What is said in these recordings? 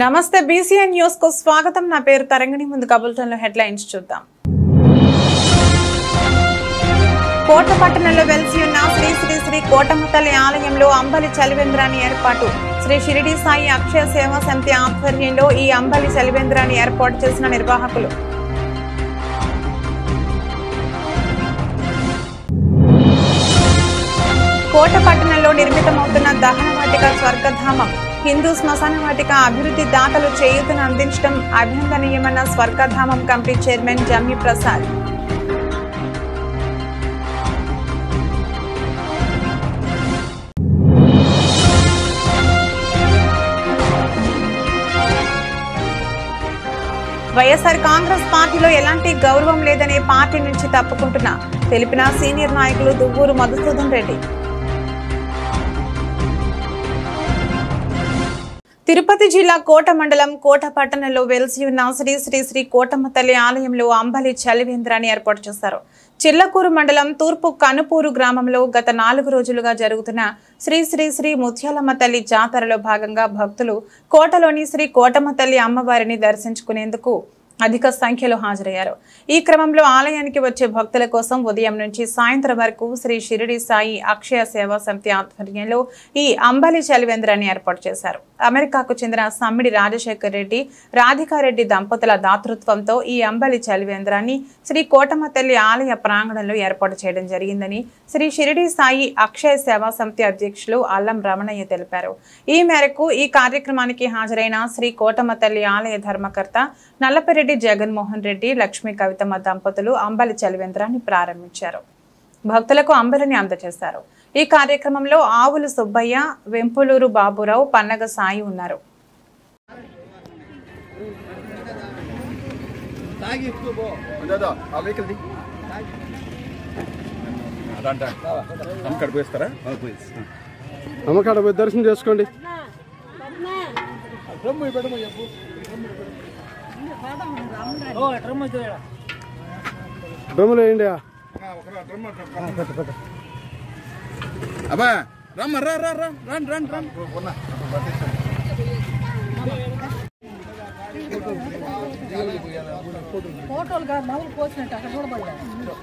నమస్తే BCN news కు స్వాగతం. నా పేరు తరంగిణి. ముందుగా బులెటిన్లో హెడ్లైన్స్ చూద్దాం. కోట పట్టణంలో వెలిసి ఉన్న శ్రీ శ్రీ శ్రీ కోటమ్మ తల్లి ఆలయంలో అంబలి చలివేంద్రాన్ని ఏర్పాటు. శ్రీ షిరిడి సాయి అక్షయ సేవా సమితి ఆధ్వర్యంలో ఈ అంబలి చలివేంద్రాన్ని ఏర్పాటు చేసిన నిర్వాహకులు. కోట పట్టణంలో నిర్మితమవుతున్న దహనవాటిక స్వర్గధామం హిందూ శ్మశాన వాటిక అభివృద్ధి దాతలు చేయూతను అందించడం అభినందనీయమన్న స్వర్గధామం కమిటీ చైర్మన్ జమ్మి ప్రసాద్. వైఎస్ఆర్ కాంగ్రెస్ పార్టీలో ఎలాంటి గౌరవం లేదనే పార్టీ నుంచి తప్పుకుంటున్నా తెలిపిన సీనియర్ నాయకులు దువ్వూరు మధుసూదన్ రెడ్డి. తిరుపతి జిల్లా కోట మండలం కోట పట్టణంలో వెలిసి ఉన్న శ్రీ శ్రీ శ్రీ కోటమ్మ తల్లి ఆలయంలో అంబలి చలివేంద్రాన్ని ఏర్పాటు చేశారు. చిల్లకూరు మండలం తూర్పు కనుపూరు గ్రామంలో గత 4 రోజులుగా జరుగుతున్న శ్రీ శ్రీ శ్రీ ముత్యాలమ్మ తల్లి జాతరలో భాగంగా భక్తులు కోటలోని శ్రీ కోటమ్మ తల్లి అమ్మవారిని దర్శించుకునేందుకు అధిక సంఖ్యలో హాజరయ్యారు. ఈ క్రమంలో ఆలయానికి వచ్చే భక్తుల కోసం ఉదయం నుంచి సాయంత్రం వరకు శ్రీ షిరిడి సాయి అక్షయ సేవా సమితి ఆధ్వర్యంలో ఈ అంబలి చలివేంద్రాన్ని ఏర్పాటు చేశారు. అమెరికాకు చెందిన సమ్మిడి రాజశేఖర్ రెడ్డి, రాధికారెడ్డి దంపతుల దాతృత్వంతో ఈ అంబలి చలివేంద్రాన్ని శ్రీ కోటమ్మ తల్లి ఆలయ ప్రాంగణంలో ఏర్పాటు చేయడం జరిగిందని శ్రీ షిరిడి సాయి అక్షయ సేవా సమితి అధ్యక్షులు అల్లం రమణయ్య తెలిపారు. ఈ మేరకు ఈ కార్యక్రమానికి హాజరైన శ్రీ కోటమ్మ తల్లి ఆలయ ధర్మకర్త నల్లపరెడ్డి జగన్మోహన్ రెడ్డి, లక్ష్మీ కవితమ్మ దంపతులు అంబలి చలివేంద్రాన్ని ప్రారంభించారు. భక్తులకు అంబలిని అందజేశారు. ఈ కార్యక్రమంలో ఆవులు సుబ్బయ్య, వెంపులూరు బాబురావు, పన్నగ సాయి ఉన్నారు. దర్శనం చేసుకోండి. డ్రమ్ములు వేయండి. అబ్బా రమ్మ రా రా రా రండి రండి రండి. ఫోటోలుగా మామూలు పోసినట్టు అక్కడ చూడబడలేదు.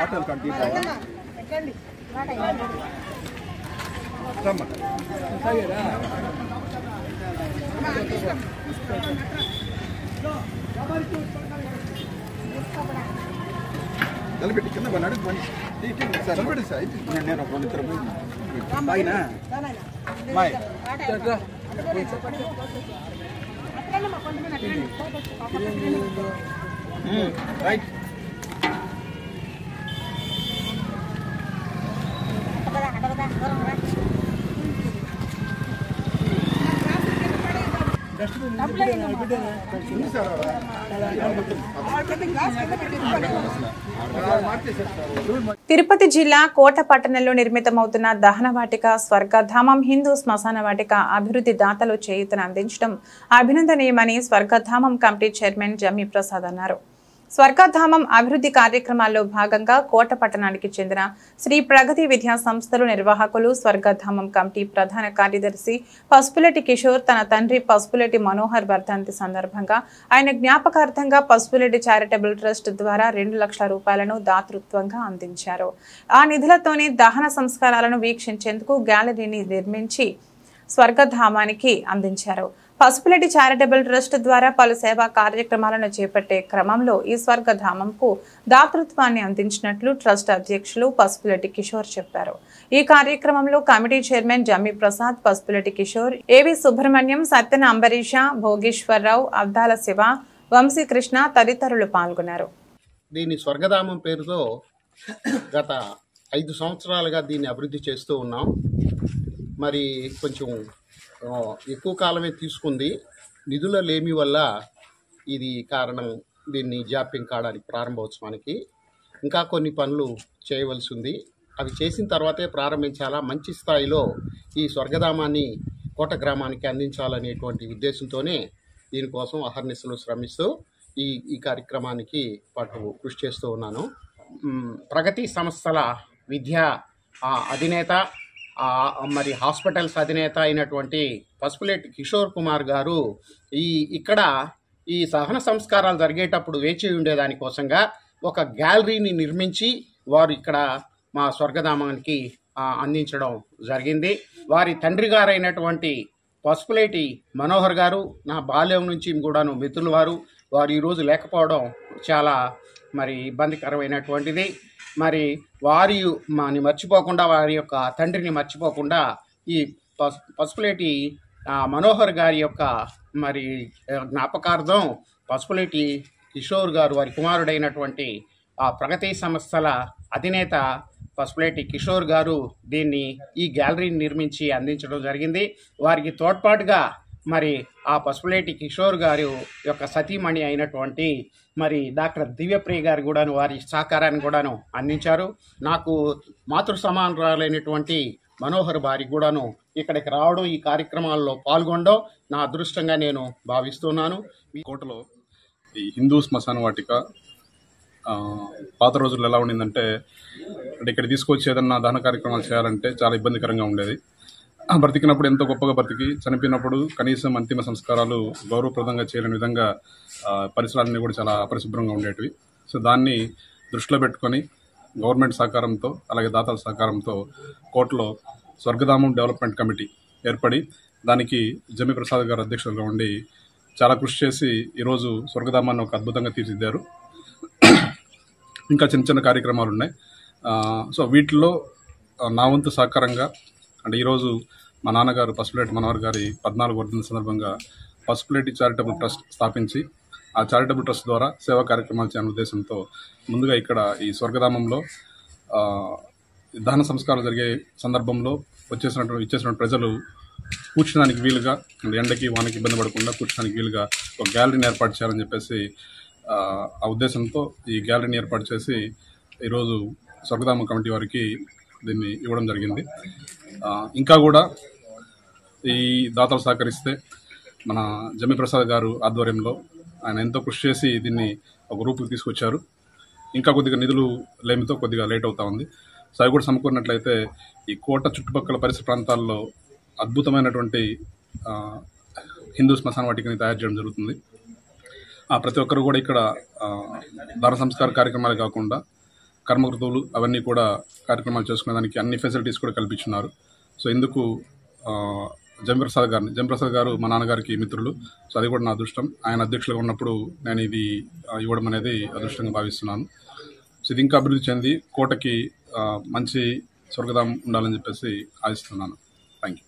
ఆటోలు కంటి నిలబెట్టి కింద అడుగు పని నిలబెట్టి సార్. నేను ఒక 2 రైట్. తిరుపతి జిల్లా కోట పట్టణంలో నిర్మితమవుతున్న దహనవాటిక స్వర్గధామం హిందూ శ్మశాన వాటిక అభివృద్ధి దాతలు చేయూతను అందించడం అభినందనీయమని స్వర్గధామం కమిటీ చైర్మన్ జమ్మి ప్రసాద్ అన్నారు. స్వర్గధామం అభివృద్ధి కార్యక్రమాల్లో భాగంగా కోట పట్టణానికి చెందిన శ్రీ ప్రగతి విద్యా సంస్థలు నిర్వాహకులు స్వర్గధామం కమిటీ ప్రధాన కార్యదర్శి పసుపులెట్టి కిషోర్ తన తండ్రి పసుపులెట్టి మనోహర్ వర్ధంతి సందర్భంగా ఆయన జ్ఞాపకార్థంగా పసుపులెట్టి చారిటబుల్ ట్రస్ట్ ద్వారా 2 లక్షల రూపాయలను దాతృత్వంగా అందించారు. ఆ నిధులతోనే దహన సంస్కారాలను వీక్షించేందుకు గ్యాలరీని నిర్మించి స్వర్గధామానికి అందించారు. పసుపులెట్టి చారిటబుల్ ట్రస్ట్ ద్వారా పలు సేవా కార్యక్రమాలను చేపట్టే క్రమంలో ఈ స్వర్గధామంకు దాతృత్వాన్ని అందించినట్లు ట్రస్ట్ అధ్యక్షులు పసుపులెట్టి కిషోర్ చెప్పారు. ఈ కార్యక్రమంలో కమిటీ చైర్మన్ జమ్మి ప్రసాద్, పసుపులెట్టి కిషోర్, ఏవి సుబ్రహ్మణ్యం, సత్యన అంబరీష, భోగేశ్వరరావు, అద్దాల శివ, వంశీకృష్ణ తదితరులు పాల్గొన్నారు. దీని స్వర్గధామం పేరుతో గత 5 సంవత్సరాలుగా దీన్ని అభివృద్ధి చేస్తూ ఉన్నాం. మరి కొంచెం ఎక్కువ కాలమే తీసుకుంది. నిధుల లేమి వల్ల ఇది కారణం. దీన్ని జాప్యం కావడానికి ప్రారంభోత్సవానికి ఇంకా కొన్ని పనులు చేయవలసి ఉంది. అవి చేసిన తర్వాతే ప్రారంభించాలా. మంచి స్థాయిలో ఈ స్వర్గధామాన్ని కోట గ్రామానికి అందించాలనేటువంటి ఉద్దేశంతోనే దీనికోసం అహర్నిశలు శ్రమిస్తూ ఈ కార్యక్రమానికి కృషి చేస్తూ ఉన్నాను. ప్రగతి సంస్థల విద్యా అధినేత మరి హాస్పిటల్స్ అధినేత అయినటువంటి పసుపులేటి కిషోర్ కుమార్ గారు ఇక్కడ ఈ సహన సంస్కారాలు జరిగేటప్పుడు వేచి ఉండేదానికోసంగా ఒక గ్యాలరీని నిర్మించి వారు ఇక్కడ మా స్వర్గధామానికి అందించడం జరిగింది. వారి తండ్రి గారైనటువంటి పసుపులేటి మనోహర్ గారు నా బాల్యం నుంచి కూడాను మిత్రులు వారు ఈరోజు లేకపోవడం చాలా మరి ఇబ్బందికరమైనటువంటిది. మరి వారిని మర్చిపోకుండా, వారి యొక్క తండ్రిని మర్చిపోకుండా ఈ పసుపులేటి మనోహర్ గారి యొక్క మరి జ్ఞాపకార్థం పసుపులేటి కిషోర్ గారు వారి కుమారుడైనటువంటి ప్రగతి సంస్థల అధినేత పసుపులేటి కిషోర్ గారు ఈ గ్యాలరీని నిర్మించి అందించడం జరిగింది. వారికి తోడ్పాటుగా మరి ఆ పసుపులేటి కిషోర్ గారు యొక్క సతీమణి అయినటువంటి మరి డాక్టర్ దివ్యప్రియ గారు కూడాను వారి సహకారాన్ని కూడాను అందించారు. నాకు మాతృ సమానురాలైనటువంటి మనోహర్ భార్య కూడాను ఇక్కడికి రావడం, ఈ కార్యక్రమాల్లో పాల్గొనడం నా అదృష్టంగా నేను భావిస్తున్నాను. కోటలో ఈ హిందూ శ్మశాన వాటిక పాత రోజుల్లో ఎలా ఉండిందంటే ఇక్కడ తీసుకొచ్చి ఏదన్నా దహన కార్యక్రమాలు చేయాలంటే చాలా ఇబ్బందికరంగా ఉండేది. బ్రతికినప్పుడు ఎంతో గొప్పగా బ్రతికి చనిపోయినప్పుడు కనీసం అంతిమ సంస్కారాలు గౌరవప్రదంగా చేయలేని విధంగా పరిసరాలన్నీ కూడా చాలా అపరిశుభ్రంగా ఉండేటివి. సో దాన్ని దృష్టిలో పెట్టుకొని గవర్నమెంట్ సహకారంతో అలాగే దాతల సహకారంతో కోటలో స్వర్గధామం డెవలప్మెంట్ కమిటీ ఏర్పడి దానికి జమ్మి ప్రసాద్ గారు అధ్యక్షులుగా ఉండి చాలా కృషి చేసి ఈరోజు స్వర్గధామాన్ని ఒక అద్భుతంగా తీర్చిదిద్దారు. ఇంకా చిన్న చిన్న కార్యక్రమాలు ఉన్నాయి. సో వీటిలో నా వంతు సహకారంగా అంటే ఈరోజు మా నాన్నగారు పసుపులేటి మనోహర్ గారి 14వ వర్ధంతి సందర్భంగా పసుపులేటి చారిటబుల్ ట్రస్ట్ స్థాపించి ఆ చారిటబుల్ ట్రస్ట్ ద్వారా సేవా కార్యక్రమాలు చేయాలనే ఉద్దేశంతో ముందుగా ఇక్కడ ఈ స్వర్గధామంలో దహన సంస్కారాలు జరిగే సందర్భంలో ఇచ్చేసినటువంటి ప్రజలు కూర్చోడానికి వీలుగా, ఎండకి వానకి ఇబ్బంది పడకుండా కూర్చోడానికి వీలుగా ఒక గ్యాలరీని ఏర్పాటు చేయాలని చెప్పేసి ఆ ఉద్దేశంతో ఈ గ్యాలరీని ఏర్పాటు చేసి ఈరోజు స్వర్గధామ కమిటీ వారికి దీన్ని ఇవ్వడం జరిగింది. ఇంకా కూడా ఈ దాతలు సహకరిస్తే మన జమ్మి ప్రసాద్ గారు ఆధ్వర్యంలో ఆయన ఎంతో కృషి చేసి దీన్ని ఒక రూపుకి తీసుకొచ్చారు. ఇంకా కొద్దిగా నిధులు లేమితో కొద్దిగా లేట్ అవుతా ఉంది. సో అవి కూడా సమకూరినట్లయితే ఈ కోట చుట్టుపక్కల పరిసర ప్రాంతాల్లో అద్భుతమైనటువంటి హిందూ శ్మశాన వాటికని తయారు చేయడం జరుగుతుంది. ప్రతి ఒక్కరు కూడా ఇక్కడ దాన సంస్కార కార్యక్రమాలు కాకుండా కర్మకృతువులు అవన్నీ కూడా కార్యక్రమాలు చేసుకునేదానికి అన్ని ఫెసిలిటీస్ కూడా కల్పించున్నారు. సో ఇందుకు జంప్రసాద్ గారు మా నాన్నగారికి మిత్రులు. సో అది కూడా నా అదృష్టం. ఆయన అధ్యక్షులుగా ఉన్నప్పుడు నేను ఇది ఇవ్వడం అనేది అదృష్టంగా భావిస్తున్నాను. సో ఇది ఇంకా అభివృద్ధి చెంది కోటకి మంచి స్వర్గధామం ఉండాలని చెప్పేసి ఆశిస్తున్నాను. Thank you.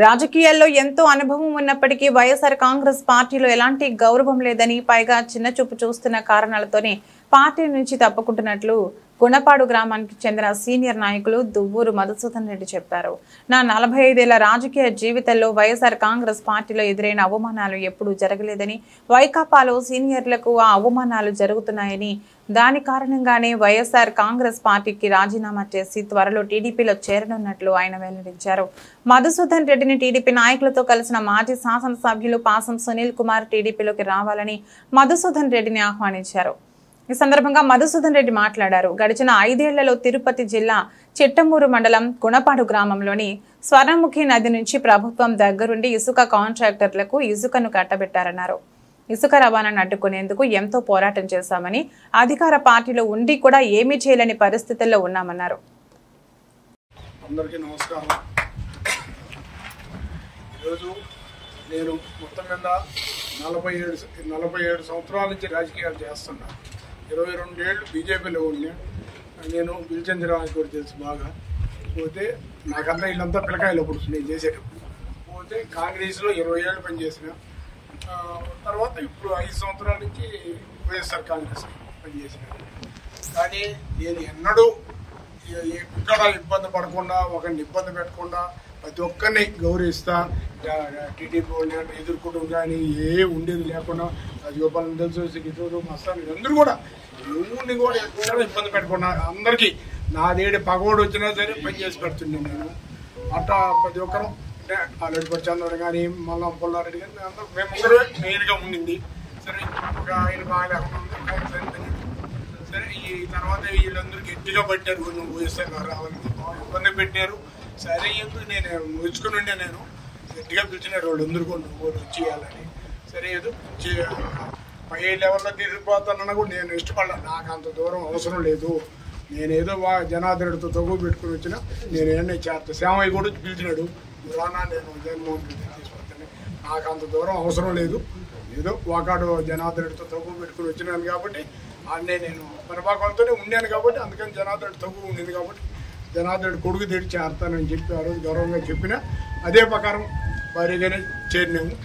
రాజకీయాల్లో ఎంతో అనుభవం ఉన్నప్పటికీ వైఎస్ఆర్ కాంగ్రెస్ పార్టీలో ఎలాంటి గౌరవం లేదని, పైగా చిన్నచూపు చూస్తున్న కారణాలతోనే పార్టీ నుంచి తప్పుకుంటున్నట్లు గుణపాడు గ్రామానికి చెందిన సీనియర్ నాయకులు దువ్వూరు మధుసూదన్ రెడ్డి చెప్పారు. నా 45 ఏళ్ల రాజకీయ జీవితంలో వైఎస్ఆర్ కాంగ్రెస్ పార్టీలో ఎదురైన అవమానాలు ఎప్పుడూ జరగలేదని, వైకాపాలో సీనియర్లకు ఆ అవమానాలు జరుగుతున్నాయని, దాని కారణంగానే వైఎస్ఆర్ కాంగ్రెస్ పార్టీకి రాజీనామా చేసి త్వరలో టీడీపీలో చేరనున్నట్లు ఆయన వెల్లడించారు. మధుసూదన్ రెడ్డిని టీడీపీ నాయకులతో కలిసిన మాజీ శాసనసభ్యులు పాసం సునీల్ కుమార్ టీడీపీలోకి రావాలని మధుసూదన్ రెడ్డిని ఆహ్వానించారు. ఈ సందర్భంగా మధుసూదన్ రెడ్డి మాట్లాడారు. గడిచిన 5 ఏళ్లలో తిరుపతి జిల్లా చిట్టమూరు మండలం గుణపాడు గ్రామంలోని స్వర్ణముఖి నది నుంచి ప్రభుత్వం దగ్గరుండి ఇసుక కాంట్రాక్టర్లకు ఇసుకను కట్టబెట్టారన్నారు. ఇసుక రవాణాను అడ్డుకునేందుకు ఎంతో పోరాటం చేశామని, అధికార పార్టీలో ఉండి కూడా ఏమీ చేయలేని పరిస్థితుల్లో ఉన్నామన్నారు. అందరికీ నమస్కారం. ఈరోజు నేను మొత్తం మీద 47 సంవత్సరాల నుంచి రాజకీయాలు చేస్తున్నా. 22 ఏళ్ళు బీజేపీలో ఉన్నా. నేను బిల్చంద్రరావు కూడా తెలుసు బాగా. పోతే నాకంతా వీళ్ళంతా పిల్లకాయలు అప్పుడు నేను చేసేటప్పుడు. పోతే కాంగ్రెస్లో 20 ఏళ్ళు పనిచేసిన తర్వాత ఇప్పుడు 5 సంవత్సరాల నుంచి వైఎస్ఆర్ కాంగ్రెస్ పనిచేసిన. కానీ నేను ఎన్నడూ ఎక్కడ ఇబ్బంది పడకుండా, ఒకరిని ఇబ్బంది పెట్టకుండా ప్రతి ఒక్కరిని గౌరవిస్తా. టీడీపీ వాళ్ళని ఎదుర్కోవడం కానీ ఉండేది లేకుండా, రాజగోపాలను తెలుసు, గిట్టూరు మస్తాన్ అందరూ కూడా ఎవరిని కూడా ఎక్కడ ఇబ్బంది పెట్టకుండా అందరికీ నాదేడి పగోడు వచ్చినా సరే పని చేసి పెడుతున్నాను నేను. అట్లా ప్రతి ఒక్కరు ఆల్రెడీ చంద్రుడు కానీ మల్లం పుల్లారెడ్డి కానీ అందరూ మేముందరూ మెయిన్గా ఉండింది. సరే ఒక ఆయన బాగా సరే ఈ తర్వాత వీళ్ళందరూ గట్టిగా పెట్టారు. నువ్వు వైఎస్ఆర్ గారు రావాలని ఇబ్బంది పెట్టారు. సరే ఎందుకు నేను ముచ్చుకుని ఉండే, నేను గట్టిగా పిలిచినాడు వాళ్ళు అందరూ కూడా వచ్చేయాలని. సరే ఏదో పై లెవెల్లో తిరిగిపోతానన్నా కూడా నేను ఇష్టపడలేదు. నాకు అంత దూరం అవసరం లేదు, నేనేదో జనార్దనుడితో తగ్గు పెట్టుకుని వచ్చిన నేను ఏమన్నా చేస్తాను. శ్యామయ్య కూడా పిలిచినాడు, రానా నేను జగన్మోహన్ రెడ్డి తీసుకొస్తాను, నాకు అంత దూరం అవసరం లేదు, ఏదో వాకాడు జనార్దనుడితో తగ్గు పెట్టుకుని వచ్చినాను కాబట్టి అన్నే నేను పరిపాకంతోనే ఉండాను కాబట్టి అందుకని జనార్దనుడి తగ్గు ఉండింది కాబట్టి జనార్దనుడి కొడుకు తెడి చేస్తానని చెప్పి ఆ రోజు గౌరవంగా చెప్పిన అదే ప్రకారం భారీగానే చేరినాము.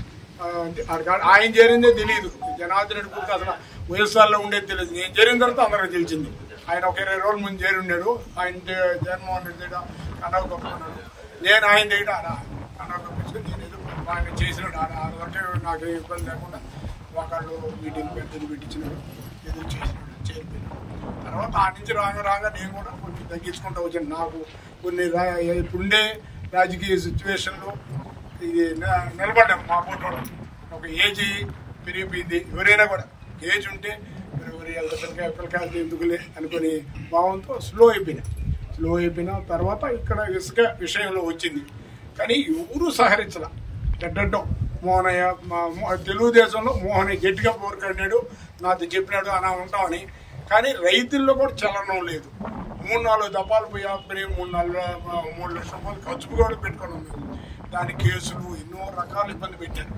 ఆయన చేరిందే తెలియదు, జనార్దనుడి కొడుకు అసలు వైఎస్ఆర్లో ఉండేది తెలియదు. నేను చేరిన తర్వాత అందరికీ తెలిసింది. ఆయన ఒక 20 రోజుల ముందు చేరి ఉన్నాడు. ఆయన జగన్మోహన్ రెడ్డి దగ్గర కనవ కప్పుకున్నాడు, నేను ఆయన దగ్గర కనవ కప్పించుకొని నేను ఏదో ఆయన చేసినాడు. ఆడదంటే నాకు ఇబ్బంది లేకుండా ఒకళ్ళు మీటింగ్ పెద్దది పెట్టించినాడు, ఏదో చేసినాడు, చేరిపోయినాడు. తర్వాత ఆ నుంచి రాగా నేను కూడా కొంచెం తగ్గించుకుంటూ వచ్చాను. నాకు కొన్ని ఇప్పుడుండే రాజకీయ సిచ్యువేషన్లో ఇది నిలబడ్డాము. మా ఫోటోలో ఒక ఏజ్ పెరిగిపోయింది. ఎవరైనా కూడా ఏజ్ ఉంటే పిల్లకాయలు ఎందుకులే అనుకునే భావంతో స్లో అయిపోయిన తర్వాత ఇక్కడ ఇసుక విషయంలో వచ్చింది. కానీ ఎవరు సహరించాల. గడ్డంటాం మోహనయ్య తెలుగుదేశంలో మోహనయ్య గట్టిగా పోరుకడినాడు, నాతో చెప్పినాడు అలా ఉంటామని. కానీ రైతుల్లో కూడా చలనం లేదు. 3-4 దఫాలు పోయి ఆపుకుని 3 లక్షల రూపాయలు ఖర్చు కూడా పెట్టుకున్నాం మేము. దాని కేసులు ఎన్నో రకాల ఇబ్బంది పెట్టారు.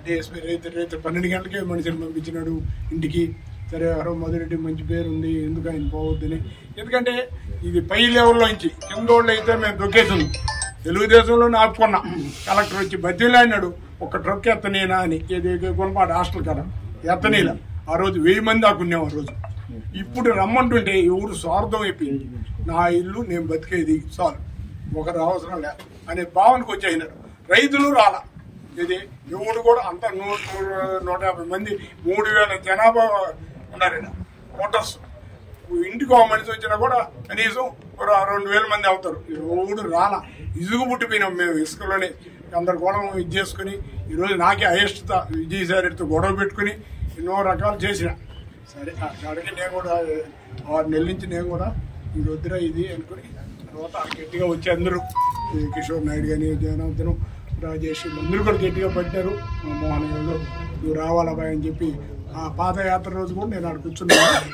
డిఎస్పీ రైతు 12 గంటలకే మనిషిని పంపించినాడు ఇంటికి. సరే మొదటి మంచి పేరు ఉంది, ఎందుకు ఆయన పోవద్దని. ఎందుకంటే ఇది పై లెవెల్లో నుంచి కింద వాళ్ళు అయితే మేము దొక్కేసాము. తెలుగుదేశంలో ఆపుకున్నా. కలెక్టర్ వచ్చి బతిలాడినాడు, ఒక ట్రక్ ఎత్తనేనా అని. కొనపాటు హాస్టల్ కదా ఎత్తనీలా. ఆ రోజు 1000 మంది ఆకున్నాం ఆ రోజు. ఇప్పుడు రమ్మంటుంటే ఎవరు స్వార్థం అయిపోయింది. నా ఇల్లు నేను బతికేది చాలు, ఒకరు అవసరం లేదు అనే భావనకు వచ్చేసినారు. రైతులు రాలా. ఇది ఎవడు కూడా అంతా 150 మంది 3000 జనాభా ఉన్నారైనా ఓటర్స్. ఇంటికి ఒక మనిషి వచ్చినా కూడా కనీసం 2000 మంది అవుతారు. ఎవడు రాలా. ఇసుగు పుట్టిపోయినాం మేము ఇసుకలోనే. అందరు కూడా ఇది చేసుకుని ఈరోజు నాకే అయష్టత విజయసాయితో గొడవ పెట్టుకుని ఎన్నో రకాలు చేసిన. సరే అక్కడికి నేను కూడా 6 నెలల నుంచి నేను కూడా ఇది వద్దురా ఇది అనుకుని తర్వాత గట్టిగా వచ్చి అందరూ కిషోర్ నాయుడు కానీ జనార్దనం రాజేష్ అందరూ కూడా గట్టిగా పట్టారు. మోహనయ్యలో నువ్వు రావాలబాయ్ అని చెప్పి ఆ పాదయాత్ర రోజు కూడా నేను అక్కడ కూర్చున్నాను.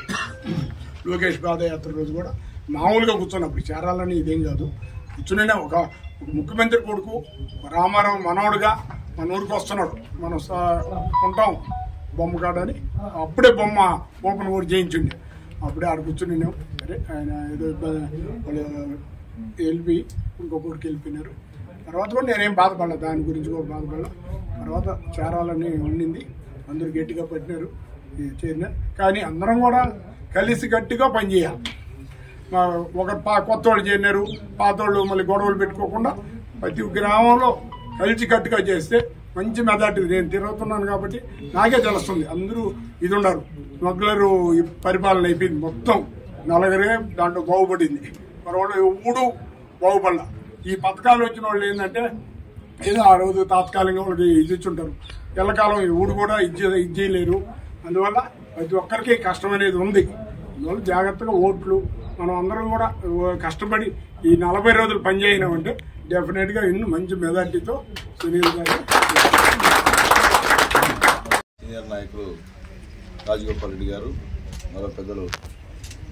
లోకేష్ పాదయాత్ర రోజు కూడా మామూలుగా కూర్చున్నప్పుడు చేరాలని ఇదేం కాదు. కూర్చునే ఒక ముఖ్యమంత్రి కొడుకు రామారావు మనోడుగా మన ఊరికి వస్తున్నాడు, మనం ఉంటాం బొమ్మ కాడని. అప్పుడే బొమ్మ ఓపెన్ కూడా చేయించుండే. అప్పుడే ఆడ కూర్చున్నాం. సరే ఆయన ఏదో వాళ్ళు వెళ్ళి ఇంకొక ఊరికి వెళ్ళిపోయినారు. తర్వాత కూడా నేనేం బాధపడలే, దాని గురించి కూడా బాధపడలే. తర్వాత చేరాలని ఉండింది, అందరూ గట్టిగా పట్టినారు, చేరినారు. కానీ అందరం కూడా కలిసి గట్టిగా పనిచేయాలి. ఒక కొత్త వాళ్ళు చేరినారు, పాత వాళ్ళు మళ్ళీ గొడవలు పెట్టుకోకుండా ప్రతి గ్రామంలో కలిసి గట్టిగా చేస్తే మంచి మెజార్టీ. నేను తిరుగుతున్నాను కాబట్టి నాకే తెలుస్తుంది. అందరూ ఇది ఉన్నారు. స్మగ్లరు పరిపాలన అయిపోయింది మొత్తం. నలుగురే దాంట్లో బాగుపడింది. మరొకళ్ళు ఎవడు బాగుపడాల. ఈ పథకాలు వచ్చిన వాళ్ళు ఏంటంటే ఏదో ఆ రోజు తాత్కాలికంగా వాళ్ళకి ఇది ఇచ్చుంటారు. ఎల్లకాలం ఎవడు కూడా ఇది చేయలేరు. అందువల్ల ప్రతి ఒక్కరికి కష్టం అనేది ఉంది. అందువల్ల జాగ్రత్తగా ఓట్లు మనం అందరం కూడా కష్టపడి ఈ 40 రోజులు పనిచేయనామంటే డెఫినెట్గా ఇన్ని మంచి మెజార్టీతో సునీల్ గారు. సీనియర్ నాయకులు రాజగోపాల్ రెడ్డి గారు, మరో పెద్దలు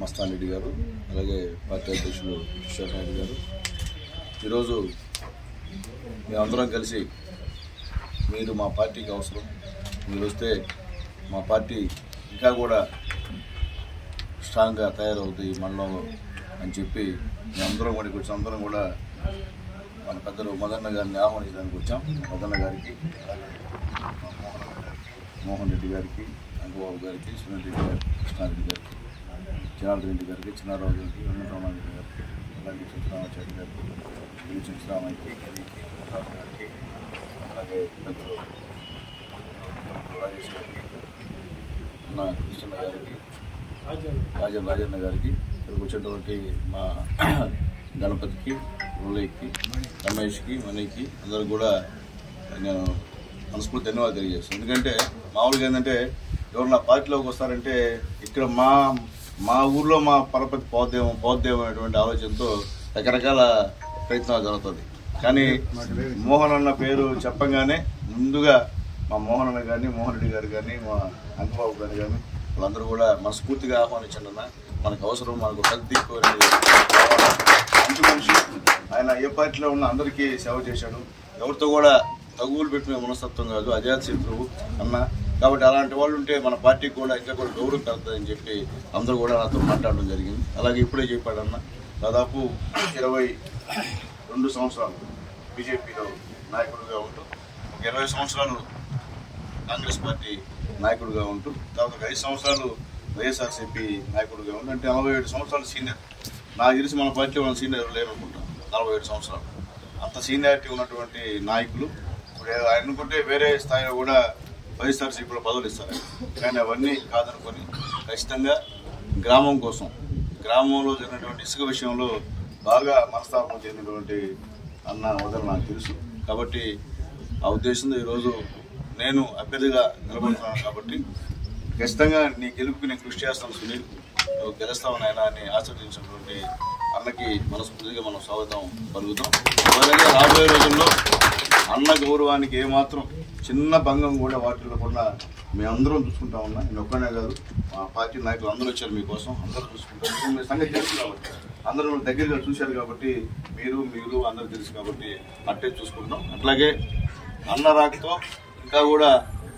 మస్తాన్ రెడ్డి గారు, అలాగే పార్టీ అధ్యక్షులు కిషోర్ నాయుడు గారు, ఈరోజు మేమందరం కలిసి మీరు మా పార్టీకి అవసరం, మీరు వస్తే మా పార్టీ ఇంకా కూడా స్ట్రాంగ్గా తయారవుతుంది ఈ మండలంలో అని చెప్పి మేమందరం కూడా ఇక్కడ అందరం కూడా మన పెద్దలు మదన్న గారిని ఆహ్వానించడానికి వచ్చాం. మదన్న గారికి, మోహన్ రెడ్డి గారికి, అంగబాబు గారికి, సునీల్ రెడ్డి గారికి, కృష్ణారెడ్డి గారికి, జనార్దన్ రెడ్డి గారికి, చిన్నారావు గారికి, వెంకటరామారెడ్డి గారికి, అలాగే చింతరామాచారి గారికి, చింతరామయ్యకి, గారికి, అలాగే పెద్దలు రాజేష్ గారికి, కృష్ణ గారికి, రాజన్న గారికి, ఇక్కడికి వచ్చేటువంటి మా గణపతికి, రోలయ్యకి, రమేష్కి, మనీకి అందరూ కూడా నేను మనస్ఫూర్తి ధన్యవాదాలు తెలియజేస్తాను. ఎందుకంటే మామూలుగా ఏంటంటే ఎవరు నా పార్టీలోకి వస్తారంటే ఇక్కడ మా ఊర్లో మా పరపతి పోద్దేమో అనేటువంటి ఆలోచనతో రకరకాల ప్రయత్నాలు జరుగుతుంది. కానీ మోహన్ అన్న పేరు చెప్పగానే ముందుగా మా మోహన్ అన్న కానీ, మోహన్ రెడ్డి గారు కానీ, మా అంకబాబు గారు కానీ వాళ్ళందరూ కూడా మనస్ఫూర్తిగా ఆహ్వానించండి అన్న. మనకు అవసరం, మనకు పెద్ద మంచి మనిషి ఆయన. ఏ పార్టీలో ఉన్న అందరికీ సేవ చేశాడు. ఎవరితో కూడా తగువులు పెట్టిన మనస్తత్వం కాదు, అజాత శత్రువు అన్న. కాబట్టి అలాంటి వాళ్ళు ఉంటే మన పార్టీకి కూడా ఇంకా కూడా గౌరవం పెరుగుతుందని చెప్పి అందరూ కూడా నాతో మాట్లాడడం జరిగింది. అలాగే ఇప్పుడే చెప్పాడన్న, దాదాపు 22 సంవత్సరాలు బీజేపీలో నాయకుడిగా ఉంటూ, ఒక 20 సంవత్సరాలు కాంగ్రెస్ పార్టీ నాయకుడిగా ఉంటూ, తర్వాత 5 సంవత్సరాలు వైఎస్ఆర్సీపీ నాయకుడిగా ఉంటూ, అంటే 47 సంవత్సరాలు సీనియర్. నాకు తెలిసి మన పార్టీలో మన సీనియర్ లేరనుకుంటాం. 47 సంవత్సరాలు అంత సీనియారిటీ ఉన్నటువంటి నాయకులు. ఇప్పుడు ఆయన అనుకుంటే వేరే స్థాయిలో కూడా వైఎస్ఆర్సీపీలో పదవులు ఇస్తారు, కానీ అవన్నీ కాదనుకొని ఖచ్చితంగా గ్రామం కోసం, గ్రామంలో జరిగినటువంటి ఇసుక విషయంలో బాగా మనస్తాపం చెందినటువంటి అన్న వదలు నాకు తెలుసు. కాబట్టి ఆ ఉద్దేశంతో ఈరోజు నేను అభ్యర్థిగా నిలబడుతున్నాను. కాబట్టి ఖచ్చితంగా నీ గెలుపుకి నేను కృషి చేస్తాను సునీల్, నువ్వు గెలుస్తావు నాయన అని ఆశీర్వదించినటువంటి అన్నకి మనస్ఫూర్తిగా మనం స్వాగతం పలుకుతాం. అలాగే రాబోయే రోజుల్లో అన్న గౌరవానికి ఏమాత్రం చిన్న భంగం కూడా వాటిల్లో కూడా మేమందరం చూసుకుంటా ఉన్నా. నేను ఒక్కనే కాదు, మా పార్టీ నాయకులు అందరూ వచ్చారు మీకోసం, అందరూ చూసుకుంటారు. మీ సంగతి తెలుసు కాబట్టి, అందరూ దగ్గరగా చూశారు కాబట్టి, మీరు అందరూ తెలుసు కాబట్టి అట్టే చూసుకుంటాం. అట్లాగే అన్న రాకతో ఇంకా కూడా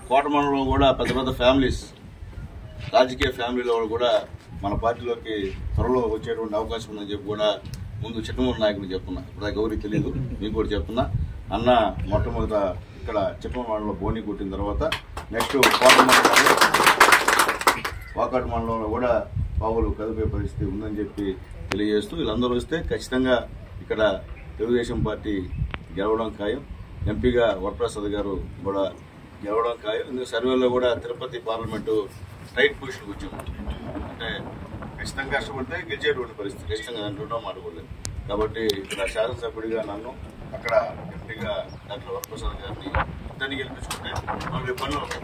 కోటమండలంలో కూడా పెద్ద పెద్ద ఫ్యామిలీస్, రాజకీయ ఫ్యామిలీలో కూడా మన పార్టీలోకి త్వరలో వచ్చేటువంటి అవకాశం ఉందని చెప్పి కూడా ముందు చిట్టమూరు నాయకులు చెప్తున్నా. ఇప్పుడు గౌరీ తెలియదు, మీకు కూడా చెప్తున్నా. అన్న మొట్టమొదట ఇక్కడ చిప్పమండలంలో బోని కొట్టిన తర్వాత నెక్స్ట్ వాకాటు మండలంలో కూడా పావులు కదిపే పరిస్థితి ఉందని చెప్పి తెలియజేస్తూ, వీళ్ళందరూ వస్తే ఖచ్చితంగా ఇక్కడ తెలుగుదేశం పార్టీ గెలవడం ఖాయం. ఎంపీగా వరప్రసాద్ గారు కూడా గెలవడం ఖాయం. ఎందుకంటే సర్వేలో కూడా తిరుపతి పార్లమెంటు టైట్ పొజిషన్కి వచ్చాము. అంటే ఖచ్చితంగా కష్టపడితే గెలిచేటువంటి పరిస్థితి, ఖచ్చితంగా దాంట్లో మాట్లాడలేదు. కాబట్టి ఇక్కడ శాసనసభ్యుడిగా నన్ను, అక్కడ ఎంపీగా డాక్టర్ వరప్రసాద్ గారిని ఇద్దరిని గెలిపించుకుంటే మనకి పనులు ఉంటాయి.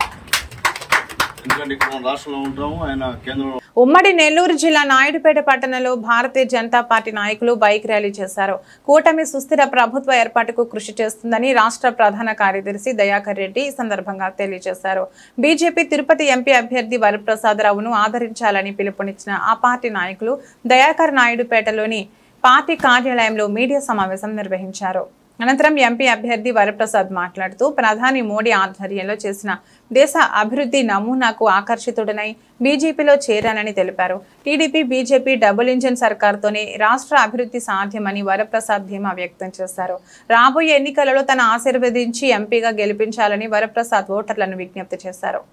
ఎందుకంటే ఇక్కడ మనం రాష్ట్రంలో ఉంటాము, ఆయన కేంద్రంలో. ఉమ్మడి నెల్లూరు జిల్లా నాయుడుపేట పట్టణంలో భారతీయ జనతా పార్టీ నాయకులు బైక్ ర్యాలీ చేశారు. కూటమి సుస్థిర ప్రభుత్వ ఏర్పాటుకు కృషి చేస్తుందని రాష్ట్ర ప్రధాన కార్యదర్శి దయాకర్ రెడ్డి ఈ సందర్భంగా తెలియజేశారు. బీజేపీ తిరుపతి ఎంపీ అభ్యర్థి వరప్రసాదరావును ఆదరించాలని పిలుపునిచ్చిన ఆ పార్టీ నాయకులు దయాకర్ నాయుడుపేటలోని పార్టీ కార్యాలయంలో మీడియా సమావేశం నిర్వహించారు. అనంతరం ఎంపీ అభ్యర్థి వరప్రసాద్ మాట్లాడుతూ ప్రధాని మోడీ ఆధ్వర్యంలో చేసిన దేశ అభివృద్ధి నమూనాకు ఆకర్షితుడనై బీజేపీలో చేరానని తెలిపారు. టీడీపీ బీజేపీ డబుల్ ఇంజిన్ సర్కార్తోనే రాష్ట్ర అభివృద్ధి సాధ్యమని వరప్రసాద్ ధీమా వ్యక్తం చేశారు. రాబోయే ఎన్నికలలో తన ఆశీర్వదించి ఎంపీగా గెలిపించాలని వరప్రసాద్ ఓటర్లను విజ్ఞప్తి చేశారు.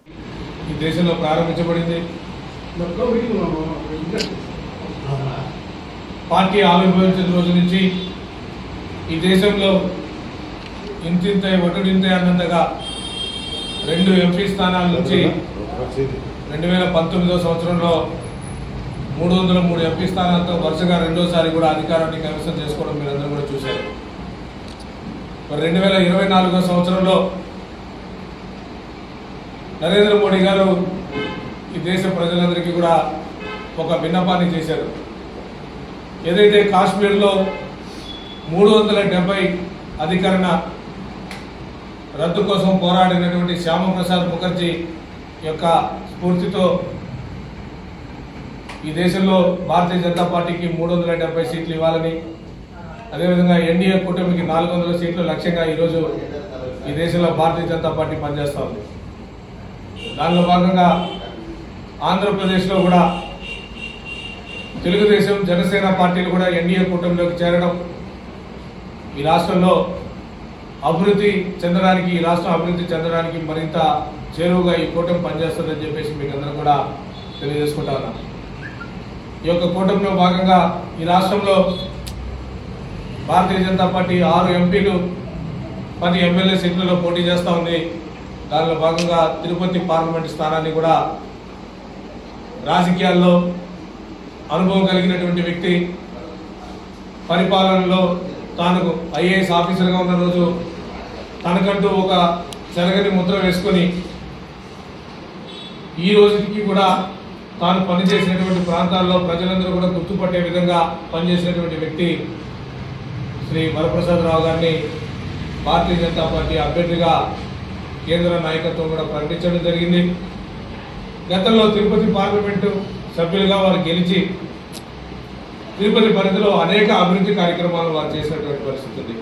ఈ దేశంలో ప్రారంభించబడింది. పార్టీ ఆవిర్భవించిన రోజు నుంచి ఈ దేశంలో ఇంతింత ఒటుడింత అన్నంతగా 2 ఎంపీ స్థానాల నుంచి 2019 సంవత్సరంలో 303 ఎంపీ స్థానాలతో వరుసగా రెండోసారి కూడా అధికారాన్ని కైవసం చేసుకోవడం మీరందరూ కూడా చూశారు. మరి 2024 సంవత్సరంలో నరేంద్ర మోడీ గారు ఈ దేశ ప్రజలందరికీ కూడా ఒక విన్నపాన్ని చేశారు. ఏదైతే కాశ్మీర్లో 370 అధికరణ రద్దు కోసం పోరాడినటువంటి శ్యామప్రసాద్ ముఖర్జీ యొక్క స్ఫూర్తితో ఈ దేశంలో భారతీయ జనతా పార్టీకి 370 సీట్లు ఇవ్వాలని, అదేవిధంగా ఎన్డీఏ కూటమికి 400 సీట్లు లక్ష్యంగా ఈరోజు ఈ దేశంలో భారతీయ జనతా పార్టీ పనిచేస్తూ ఉంది. దానిలో భాగంగా ఆంధ్రప్రదేశ్లో కూడా తెలుగుదేశం జనసేన పార్టీలు కూడా ఎన్డీఏ కూటమిలోకి చేరడం, ఈ రాష్ట్రంలో అభివృద్ధి చెందడానికి, ఈ రాష్ట్రం అభివృద్ధి చెందడానికి మరింత చేరువుగా ఈ కూటమి పనిచేస్తుందని చెప్పేసి మీకు అందరూ కూడా తెలియజేసుకుంటా ఉన్నాం. ఈ యొక్క కూటమిలో భాగంగా ఈ రాష్ట్రంలో భారతీయ జనతా పార్టీ 6 ఎంపీలు 10 ఎమ్మెల్యే సీట్లలో పోటీ చేస్తూ ఉంది. దానిలో భాగంగా తిరుపతి పార్లమెంటు స్థానాన్ని కూడా రాజకీయాల్లో అనుభవం కలిగినటువంటి వ్యక్తి, పరిపాలనలో తాను ఐఏఎస్ ఆఫీసర్గా ఉన్న రోజు తనకంటూ ఒక చెరగని ముద్ర వేసుకొని ఈ రోజుకి కూడా తాను పనిచేసినటువంటి ప్రాంతాల్లో ప్రజలందరూ కూడా గుర్తుపట్టే విధంగా పనిచేసినటువంటి వ్యక్తి శ్రీ వరప్రసాదరావు గారిని భారతీయ జనతా పార్టీ అభ్యర్థిగా కేంద్ర నాయకత్వం కూడా ప్రకటించడం జరిగింది. గతంలో తిరుపతి పార్లమెంటు సభ్యులుగా వారు గెలిచి తిరుపతి పరిధిలో అనేక అభివృద్ధి కార్యక్రమాలు వారు చేసినటువంటి పరిస్థితి ఉంది.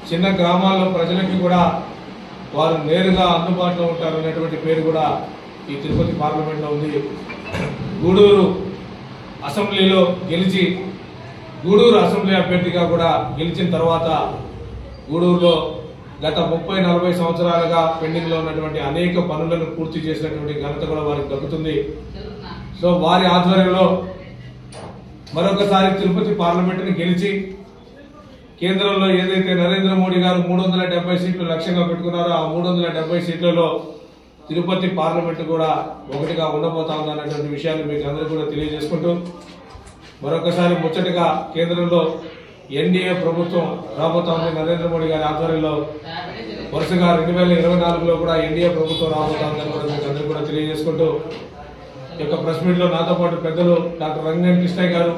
చిన్న గ్రామాల్లో ప్రజలకి కూడా వారు నేరుగా అందుబాటులో ఉంటారనేటువంటి పేరు కూడా ఈ తిరుపతి పార్లమెంట్లో ఉంది. గూడూరు అసెంబ్లీలో గెలిచి గూడూరు అసెంబ్లీ అభ్యర్థిగా కూడా గెలిచిన తర్వాత గూడూరులో గత 30-40 సంవత్సరాలుగా పెండింగ్లో ఉన్నటువంటి అనేక పనులను పూర్తి చేసినటువంటి ఘనత కూడా వారికి దక్కుతుంది. సో వారి ఆధ్వర్యంలో మరొకసారి తిరుపతి పార్లమెంటుని గెలిచి కేంద్రంలో ఏదైతే నరేంద్ర మోడీ గారు 370 సీట్లు లక్ష్యంగా పెట్టుకున్నారో ఆ 370 సీట్లలో తిరుపతి పార్లమెంటు కూడా ఒకటిగా ఉండబోతా ఉందన్నటువంటి విషయాన్ని మీకు అందరూ కూడా తెలియజేసుకుంటూ మరొకసారి ముచ్చటగా కేంద్రంలో ఎన్డీఏ ప్రభుత్వం రాబోతా ఉంది. నరేంద్ర మోడీ గారి ఆధ్వర్యంలో వరుసగా 2024లో కూడా ఎన్డీఏ ప్రభుత్వం రాబోతా ఉందని కూడా మీకు అందరూ కూడా తెలియజేసుకుంటూ ఈ యొక్క ప్రెస్ మీట్లో నాతో పాటు పెద్దలు డాక్టర్ రంగనేని కృష్ణయ్య గారు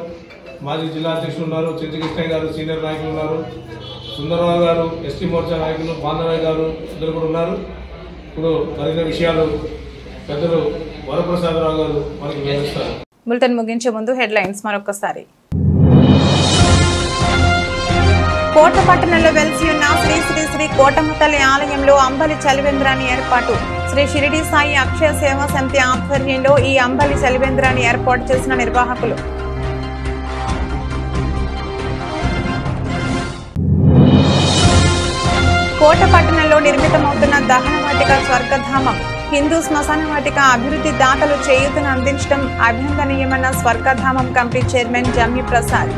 మాజీ జిల్లా అధ్యక్షులు ఉన్నారు, చెంచి కృష్ణయ్య గారు సీనియర్ నాయకులు ఉన్నారు, సుందరరావు గారు ఎస్టీ మోర్చా నాయకులు, బాంధవయ్య గారు ఇద్దరు కూడా ఉన్నారు. ఇప్పుడు మరిన్ని విషయాలు పెద్దలు వరప్రసాదరావు గారు మనకి వివరిస్తారు. బులెటిన్ ముగించే ముందు హెడ్లైన్స్ మరొకసారి. కోట పట్టణంలో వెలిసి ఉన్న శ్రీ శ్రీ శ్రీ కోటమ్మ తల్లి ఆలయంలో అంబలి చలివేంద్రాన్ని ఏర్పాటు. శ్రీ షిరిడి సాయి అక్షయ సేవా సమితి ఆధ్వర్యంలో ఈ అంబలి చలివేంద్రాన్ని ఏర్పాటు చేసిన నిర్వాహకులు. కోట పట్టణంలో నిర్మితమవుతున్న దహనవాటిక స్వర్గధామం. హిందూ శ్మశాన వాటిక అభివృద్ధి దాతలు చేయూతను అందించడం అభినందనీయమన్న స్వర్గధామం కమిటీ చైర్మన్ జమ్మి ప్రసాద్.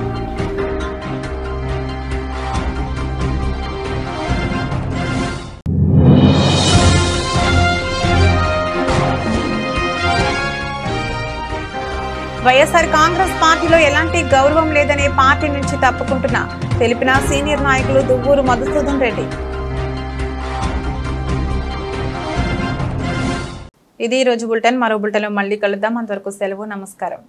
వైఎస్ఆర్ కాంగ్రెస్ పార్టీలో ఎలాంటి గౌరవం లేదనే పార్టీ నుంచి తప్పుకుంటున్నా తెలిపిన సీనియర్ నాయకులు దువ్వూరు మధుసూదన్ రెడ్డి. ఇది ఈ రోజు బులెటిన్. మరో బులెటిన్లో మళ్ళీ కలుద్దాం. అంతవరకు సెలవు. నమస్కారం.